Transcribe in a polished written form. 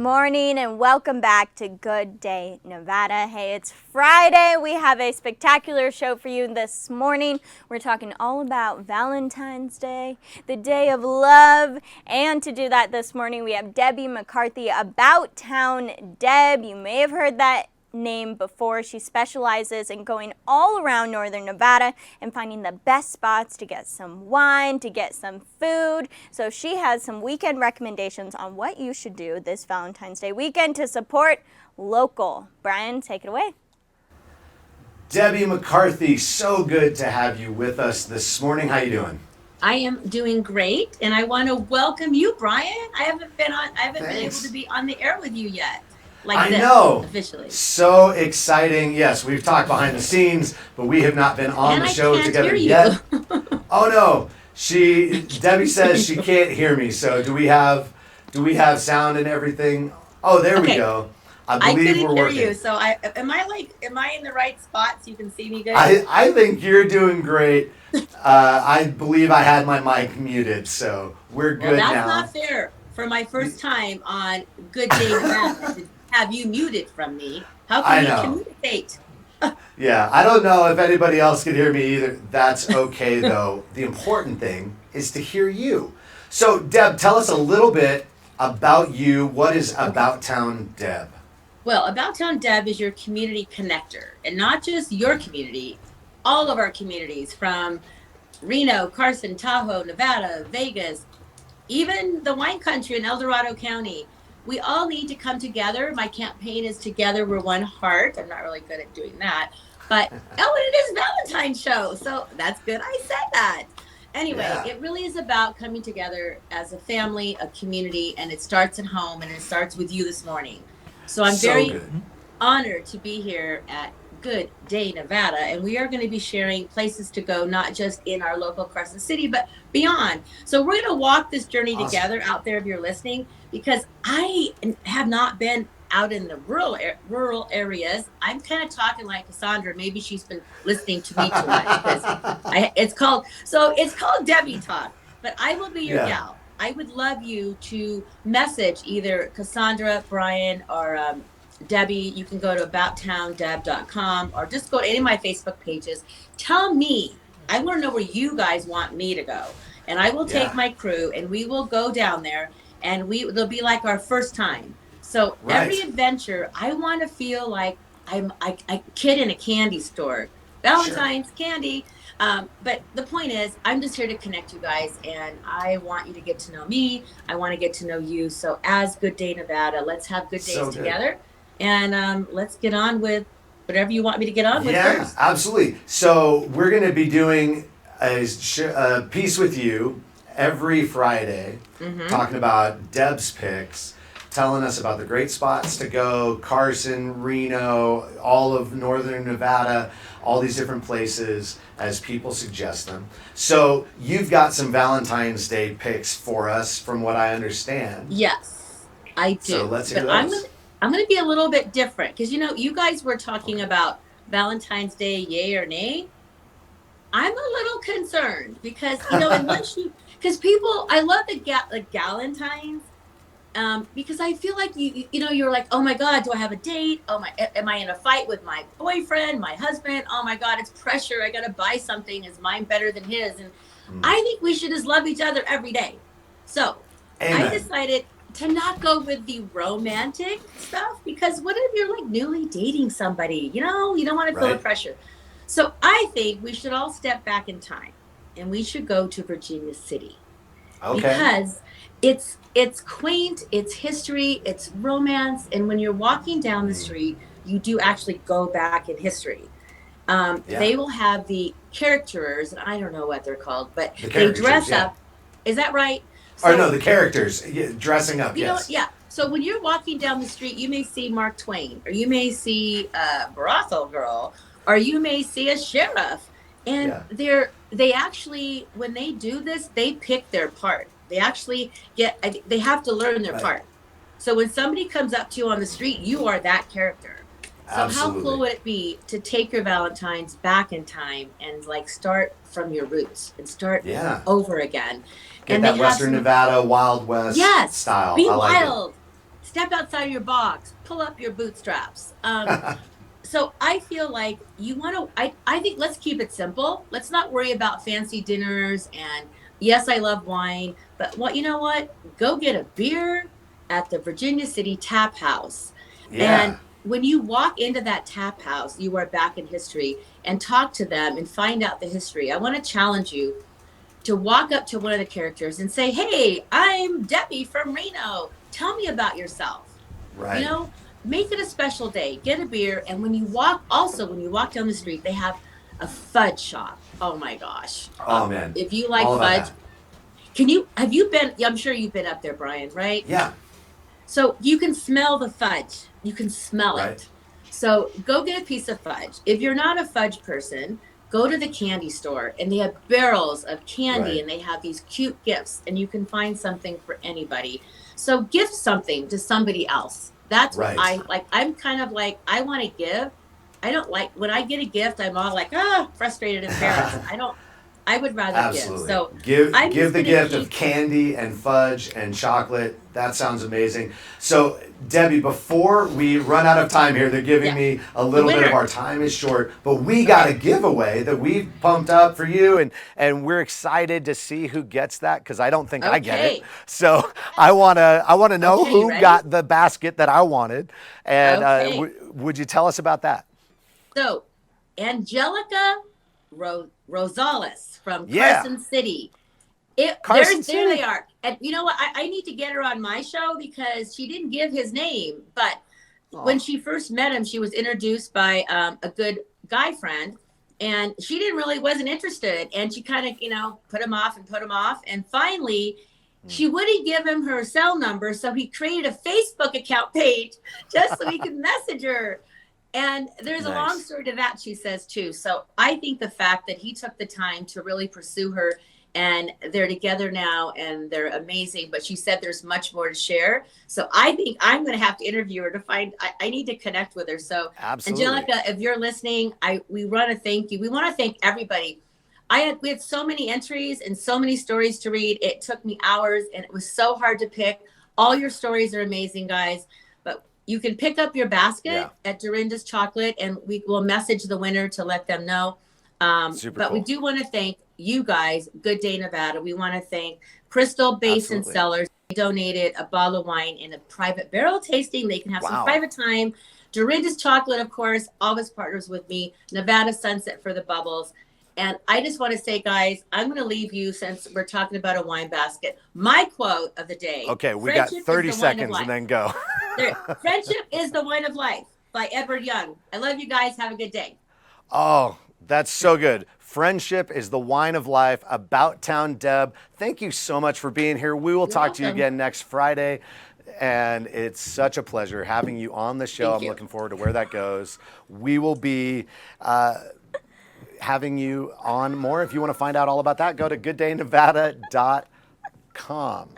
morning and welcome back to Good Day Nevada. Hey, it's Friday. We have a spectacular show for you this morning. We're talking all about Valentine's Day, the day of love. And to do that this morning, we have Debbie McCarthy, About Town Deb. You may have heard that name before. She specializes in going all around northern Nevada and finding the best spots to get some wine, to get some food. So she has some weekend recommendations on what you should do this Valentine's Day weekend to support local. Brian, take it away. Debbie McCarthy, so good to have you with us this morning. How you doing? I am doing great, and I want to welcome you, Brian. I haven't been able to be on the air with you yet. I know. Officially. So exciting. Yes, we've talked behind the scenes, but we have not been on the show together yet. Oh no. Debbie says she can't hear me. So do we have sound and everything? Oh, there we go. I believe we're working. Hear you. So am I in the right spot so you can see me good? I think you're doing great. I believe I had my mic muted, so we're good now. That's not fair. For my first time on Good Day Nevada, have you muted from me? How can we communicate? Yeah, I don't know if anybody else can hear me either. That's okay, though. The important thing is to hear you. So, Deb, tell us a little bit about you. What is About Town Deb? Well, About Town Deb is your community connector. And not just your community, all of our communities from Reno, Carson, Tahoe, Nevada, Vegas, even the wine country in El Dorado County. We all need to come together. My campaign is Together We're One Heart. I'm not really good at doing that. But, it is Valentine's show. So that's good. I said that. Anyway, It really is about coming together as a family, a community, and it starts at home, and it starts with you this morning. So I'm very honored to be here at Good Day Nevada, and we are going to be sharing places to go, not just in our local Carson City, but beyond. So we're going to walk this journey together out there if you're listening, because I have not been out in the rural areas. I'm kind of talking like Kassandra. Maybe she's been listening to me too much because it's called Debbie Talk, but I will be your gal. I would love you to message either Kassandra, Brian, or Debbie. You can go to abouttowndeb.com or just go to any of my Facebook pages. Tell me, I want to know where you guys want me to go. And I will take my crew and we will go down there and they'll be like our first time. So every adventure, I want to feel like I'm a kid in a candy store. Valentine's candy. But the point is, I'm just here to connect you guys, and I want you to get to know me. I want to get to know you. So as Good Day Nevada, let's have good days together. And let's get on with whatever you want me to get on with first. Yeah, absolutely. So we're going to be doing a piece with you every Friday, talking about Debs Picks, telling us about the great spots to go, Carson, Reno, all of northern Nevada, all these different places as people suggest them. So you've got some Valentine's Day picks for us, from what I understand. Yes, I do. So let's hear those. I'm going to be a little bit different because, you guys were talking about Valentine's Day, yay or nay. I'm a little concerned because, because people, I love the Galentines, because I feel like you're like, oh my God, do I have a date? Am I in a fight with my boyfriend, my husband? Oh my God, it's pressure. I got to buy something. Is mine better than his? And I think we should just love each other every day. So I decided to not go with the romantic stuff, because what if you're like newly dating somebody? You don't want to feel the pressure. So I think we should all step back in time and we should go to Virginia City. Okay. Because it's quaint, it's history, it's romance, and when you're walking down the street, you do actually go back in history. They will have the characters, and I don't know what they're called, but they dress up. Is that right? So, the characters dressing up. So when you're walking down the street, you may see Mark Twain, or you may see a brothel girl, or you may see a sheriff, and they actually, when they do this, they pick their part. They actually they have to learn their part. So when somebody comes up to you on the street, you are that character. So how cool would it be to take your Valentine's back in time and start from your roots and start over again? Get that Western Nevada Wild West style. Be wild. step outside of your box, pull up your bootstraps. So I feel like you want to, I think let's keep it simple. Let's not worry about fancy dinners. And yes, I love wine, but what, you know what? Go get a beer at the Virginia City Tap House. Yeah. And when you walk into that tap house, you are back in history, and talk to them and find out the history. I want to challenge you to walk up to one of the characters and say, "Hey, I'm Debbie from Reno. Tell me about yourself." Right. You know, make it a special day. Get a beer, and when you walk down the street, they have a fudge shop. Oh my gosh! Oh man. If you like All about fudge, that. have you been? I'm sure you've been up there, Brian. Right? Yeah. So you can smell the fudge. You can smell Right. it. So go get a piece of fudge. If you're not a fudge person, go to the candy store, and they have barrels of candy, Right. and they have these cute gifts, and you can find something for anybody. So gift something to somebody else. That's what Right. I like. I'm kind of like, I want to give. I don't like when I get a gift, I'm all like, frustrated, embarrassed. I would rather Absolutely. give. So give I'm give just the gonna gift of keep- candy and fudge and chocolate. That sounds amazing. So Debbie, before we run out of time here, they're giving Yeah. me a little bit of winner. our time is short, but we got a giveaway that we've pumped up for you, and we're excited to see who gets that because I don't think I get it. Okay. So I wanna know Okay, you who ready? got the basket that I wanted, and Okay. would you tell us about that? So, Angelica Rosales from Yeah. Carson City. Carson There City. they are. And you know what? I need to get her on my show because she didn't give his name. But when she first met him, she was introduced by a good guy friend. And she wasn't interested. And she kind of, put him off. And finally, she wouldn't give him her cell number. So he created a Facebook account page just so he could message her. And there's a Nice. long story to that, she says, too. So I think the fact that he took the time to really pursue her, and they're together now and they're amazing. But she said there's much more to share. So I think I'm going to have to interview her to I need to connect with her. So Absolutely. Angelica, if you're listening, we want to thank you. We want to thank everybody. We had so many entries and so many stories to read. It took me hours and it was so hard to pick. All your stories are amazing, guys. But you can pick up your basket at Dorinda's Chocolate, and we will message the winner to let them know. But we do want to thank you guys, Good Day Nevada. We want to thank Crystal Basin Absolutely. Cellars. They donated a bottle of wine and a private barrel tasting. They can have some Wow. private time. Dorinda's Chocolate, of course, always partners with me. Nevada Sunset for the bubbles. And I just want to say, guys, I'm going to leave you, since we're talking about a wine basket, my quote of the day. Okay, we got Friendship 30 is the wine of seconds life. and then go. Friendship is the wine of life by Edward Young. I love you guys. Have a good day. Oh, that's so good. Friendship is the wine of life. About Town Deb, thank you so much for being here. We will talk to you welcome. again next Friday. And it's such a pleasure having you on the show. Thank I'm you. looking forward to where that goes. We will be having you on more. If you want to find out all about that, go to gooddaynevada.com.